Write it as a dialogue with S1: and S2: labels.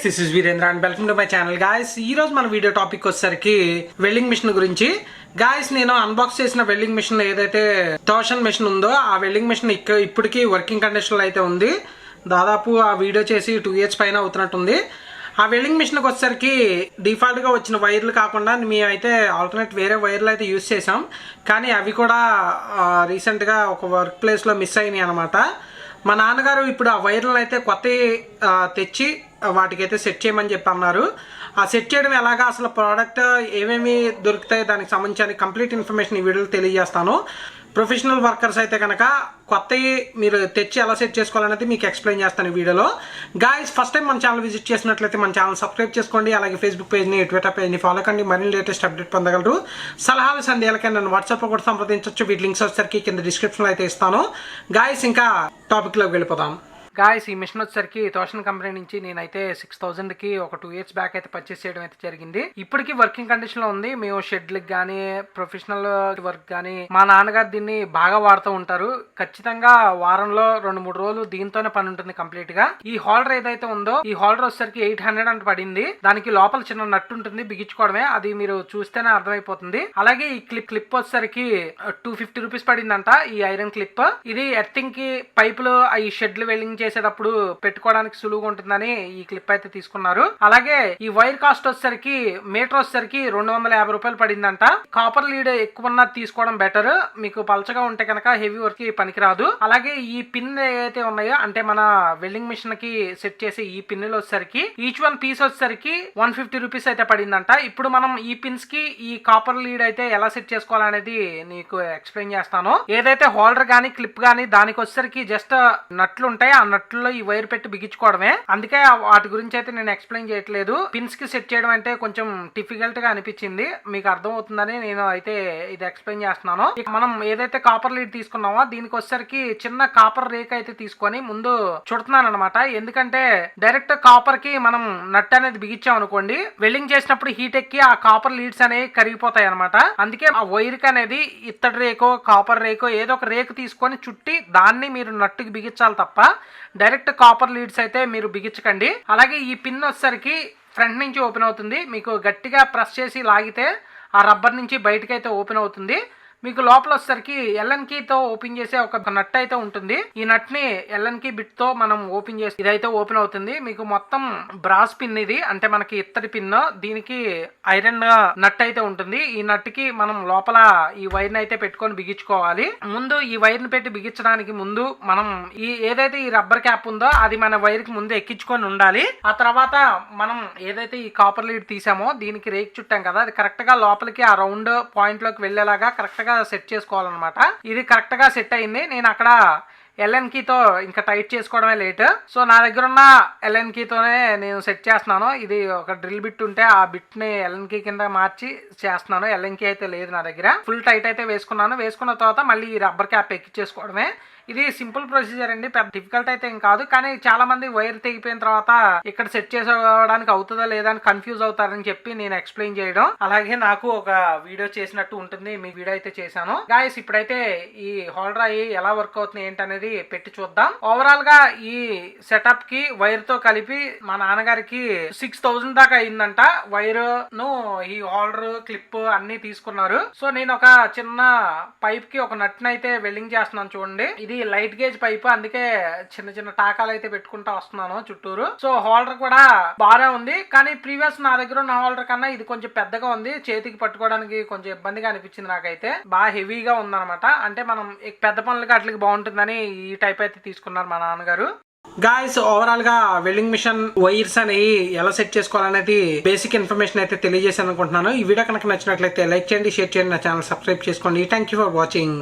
S1: This is Virendra and welcome to my channel guys. ఈ రోజు మన వీడియో టాపిక్ వచ్చేసరికి వెల్డింగ్ మిషన్ గురించి. గాయస్, నేను అన్బాక్స్ చేసిన వెల్డింగ్ మిషన్ ఏదైతే టోర్షన్ మిషన్ ఉందో ఆ వెల్డింగ్ మిషన్ ఇప్పటికీ వర్కింగ్ కండిషన్లో అయితే ఉంది. దాదాపు ఆ వీడియో చేసి 2 years పైన అవుతున్నట్టుంది. ఆ వెల్డింగ్ మిషన్కి వచ్చేసరికి డిఫాల్ట్గా వచ్చిన వైర్లు కాకుండా మేమైతే ఆల్టర్నేట్ వేరే వైర్లు అయితే యూజ్ చేసాం. కానీ అవి కూడా రీసెంట్గా ఒక వర్క్ ప్లేస్లో మిస్ అయినాయి అనమాట. మా నాన్నగారు ఇప్పుడు ఆ వైర్లను అయితే కొత్త తెచ్చి వాటికైతే సెట్ చేయమని చెప్పి అన్నారు. ఆ సెట్ చేయడం ఎలాగా, అసలు ప్రోడక్ట్ ఏమేమి దొరుకుతాయి, దానికి సంబంధించిన కంప్లీట్ ఇన్ఫర్మేషన్ ఈ వీడియోలో తెలియజేస్తాను. ప్రొఫెషనల్ వర్కర్స్ అయితే కనుక కొత్తవి మీరు తెచ్చి ఎలా సెట్ చేసుకోవాలనేది మీకు ఎక్స్ప్లెయిన్ చేస్తాను ఈ వీడియోలో. గాయస్, ఫస్ట్ టైం మన ఛానల్ విజిట్ చేసినట్లయితే మన ఛానల్ సబ్స్క్రైబ్ చేసుకోండి. అలాగే ఫేస్బుక్ పేజ్ని, ట్విట్టర్ పేజ్ని ఫాలో కండి. మరిన్ని లేటెస్ట్ అప్డేట్ పొందగలరు. సలహాలు సందేహాలకై నన్ను వాట్సాప్లో కూడా సంప్రదించవచ్చు. వీటి లింక్స్ వచ్చేసరికి కింద డిస్క్రిప్షన్లో అయితే ఇస్తాను. గాయస్, ఇంకా టాపిక్లోకి వెళ్ళిపోదాం. గాయస్, ఈ మిషన్ వచ్చేసరికి టోర్షన్ కంపెనీ నుంచి నేనైతే 6000కి ఒక 2 years బ్యాక్ అయితే పర్చేస్ చేయడం అయితే జరిగింది. ఇప్పటికీ వర్కింగ్ కండిషన్ లో ఉంది. మేము షెడ్లకు కానీ ప్రొఫెషనల్ వర్క్ కానీ మా నాన్నగారు దీన్ని బాగా వాడుతూ ఉంటారు. ఖచ్చితంగా వారంలో 2-3 రోజులు దీంతోనే పని ఉంటుంది కంప్లీట్ గా. ఈ హోల్డర్ ఏదైతే ఉందో ఈ హోల్డర్ వచ్చేసరికి 800 అంత పడింది. దానికి లోపల చిన్న నట్టు ఉంటుంది, బిగించుకోవడమే. అది మీరు చూస్తేనే అర్థమైపోతుంది. అలాగే ఈ క్లిప్ వచ్చేసరికి 250 రూపీస్ పడిందంట. ఈ ఐరన్ క్లిప్ ఇది ఎర్తింగ్ కి పైపులు ఈ షెడ్లు వెల్డింగ్ చేసేటప్పుడు పెట్టుకోవడానికి సులువుగా ఉంటుందని ఈ క్లిప్ అయితే తీసుకున్నారు. అలాగే ఈ వైర్ కాస్ట్ వచ్చేసరికి మీటర్ వచ్చేసరికి 250 రూపాయలు పడిందంట. కాపర్ లీడ్ ఎక్కువ ఉన్నది తీసుకోవడం బెటర్. మీకు పలచగా ఉంటే కనుక హెవీ వర్క్ కి పనికిరాదు. అలాగే ఈ పిన్ ఏదైతే ఉన్నాయో అంటే మన వెల్డింగ్ మిషన్ కి సెట్ చేసే ఈ పిన్నులు వచ్చేసరికి ఈచ్ వన్ పీస్ వచ్చేసరికి 150 రూపీస్ అయితే పడిందంట. ఇప్పుడు మనం ఈ పిన్స్ కి ఈ కాపర్ లీడ్ అయితే ఎలా సెట్ చేసుకోవాలనేది నీకు ఎక్స్ప్లెయిన్ చేస్తాను. ఏదైతే హోల్డర్ గానీ క్లిప్ గానీ దానికి వచ్చేసరికి జస్ట్ నట్లు ఉంటాయి. ఆ నట్లో ఈ వైర్ పెట్టి బిగించుకోవడమే. అందుకే వాటి గురించి అయితే నేను ఎక్స్ప్లెయిన్ చేయట్లేదు. పిన్స్ కి సెట్ చేయడం అంటే కొంచెం డిఫికల్ట్ గా అనిపించింది. మీకు అర్థం అవుతుందని నేను అయితే ఇది ఎక్స్ప్లెయిన్ చేస్తున్నాను. మనం ఏదైతే కాపర్ లీడ్ తీసుకున్నామో దీనికి వచ్చేసరికి చిన్న కాపర్ రేక్ అయితే తీసుకొని ముందు చుడుతున్నాను అనమాట. ఎందుకంటే డైరెక్ట్ కాపర్ కి మనం నట్ అనేది బిగించాం అనుకోండి, వెల్డింగ్ చేసినప్పుడు హీట్ ఎక్కి ఆ కాపర్ లీడ్స్ అనేవి కరిగిపోతాయి అనమాట. అందుకే ఆ వైర్ కి అనేది ఇత్తడి రేకో కాపర్ రేకో ఏదో ఒక రేకు తీసుకొని చుట్టి దాన్ని మీరు నట్టుకి బిగించాలి తప్ప డైరెక్ట్ కాపర్ లీడ్స్ అయితే మీరు బిగించకండి. అలాగే ఈ పిన్ వచ్చేసరికి ఫ్రంట్ నుంచి ఓపెన్ అవుతుంది. మీకు గట్టిగా ప్రెస్ చేసి లాగితే ఆ రబ్బర్ నుంచి బయటకి అయితే ఓపెన్ అవుతుంది. మీకు లోపల వచ్చేసరికి ఎల్ఎన్ కీతో ఓపెన్ చేసే ఒక నట్ అయితే ఉంటుంది. ఈ నట్ ని ఎల్ఎన్ కీ బిట్ తో మనం ఓపెన్ చేసి ఇదైతే ఓపెన్ అవుతుంది. మీకు మొత్తం బ్రాస్ పిన్ ఇది, అంటే మనకి ఇత్తడి పిన్. దీనికి ఐరన్ నట్ అయితే ఉంటుంది. ఈ నట్ కి మనం లోపల ఈ వైర్ ని అయితే పెట్టుకొని బిగించుకోవాలి. ముందు ఈ వైర్ ని పెట్టి బిగించడానికి ముందు మనం ఈ ఏదైతే ఈ రబ్బర్ క్యాప్ ఉందో అది మన వైర్ కి ముందు ఎక్కించుకొని ఉండాలి. ఆ తర్వాత మనం ఏదైతే ఈ కాపర్ లీడ్ తీసామో దీనికి రేక్ చుట్టాం కదా, అది కరెక్ట్ గా లోపలికి ఆ రౌండ్ పాయింట్ లోకి వెళ్లేలాగా కరెక్ట్ గా సెట్ చేసుకోవాలన్నమాట. ఇది కరెక్ట్ గా సెట్ అయింది. నేను అక్కడ ఎల్ఎన్ కీతో ఇంకా టైట్ చేసుకోవడమే లేట్. సో నా దగ్గర ఉన్న ఎల్ఎన్ కీతోనే నేను సెట్ చేస్తున్నాను. ఇది ఒక డ్రిల్ బిట్ ఉంటే ఆ బిట్ ని ఎల్ఎన్ కీ కింద మార్చి చేస్తున్నాను. ఎల్ఎన్ కీ అయితే లేదు నా దగ్గర. ఫుల్ టైట్ అయితే వేసుకున్నాను. వేసుకున్న తర్వాత మళ్ళీ ఈ రబ్బర్ క్యాప్ ఎక్కించేసుకోవడమే. ఇది సింపుల్ ప్రొసీజర్ అండి, పెద్ద డిఫికల్ట్ అయితే ఏం కాదు. కానీ చాలా మంది వైర్ తెగిపోయిన తర్వాత ఇక్కడ సెట్ చేసుకోవడానికి అవుతుందా లేదా అని కన్ఫ్యూజ్ అవుతారని చెప్పి నేను ఎక్స్ప్లెయిన్ చేయడం, అలాగే నాకు ఒక వీడియో చేసినట్టు ఉంటుంది. మీ వీడియో అయితే చేశాను. గాయస్, ఇప్పుడైతే ఈ హోల్డర్ అయ్యి ఎలా వర్క్ అవుతుంది ఏంటనేది పెట్టి చూద్దాం. ఓవరాల్ గా ఈ సెటప్ కి వైర్ తో కలిపి మా నాన్నగారికి 6000 దాకా అయిందంట. వైర్ ను ఈ హోల్డర్ క్లిప్ అన్ని తీసుకున్నారు. సో నేను ఒక చిన్న పైప్ కి ఒక నట్ అయితే వెల్డింగ్ చేస్తున్నాను. చూడండి, ఇది లైట్ గేజ్ పైప్, అందుకే చిన్న చిన్న టాకాలు అయితే పెట్టుకుంటా వస్తున్నాను చుట్టూరు. సో హోల్డర్ కూడా బాగా ఉంది. కానీ ప్రీవియస్ నా దగ్గర ఉన్న హోల్డర్ కన్నా ఇది కొంచెం పెద్దగా ఉంది. చేతికి పట్టుకోవడానికి కొంచెం ఇబ్బందిగా అనిపించింది నాకైతే. బాగా హెవీగా ఉందన్నమాట. అంటే మనం పెద్ద పనులకి అట్లకి బాగుంటుందని ఈ టైప్ అయితే తీసుకున్నారు మా నాన్నగారు. గాయస్, ఓవరాల్ గా వెల్డింగ్ మిషన్ వైర్స్ అనేవి ఎలా సెట్ చేసుకోవాలనేది బేసిక్ ఇన్ఫర్మేషన్ అయితే తెలియజేసాను అనుకుంటున్నాను. ఈ వీడియో కనుక నచ్చినట్లయితే లైక్ చేయండి, షేర్ చేయండి, నా ఛానల్ సబ్స్క్రైబ్ చేసుకోండి. Thank you for watching.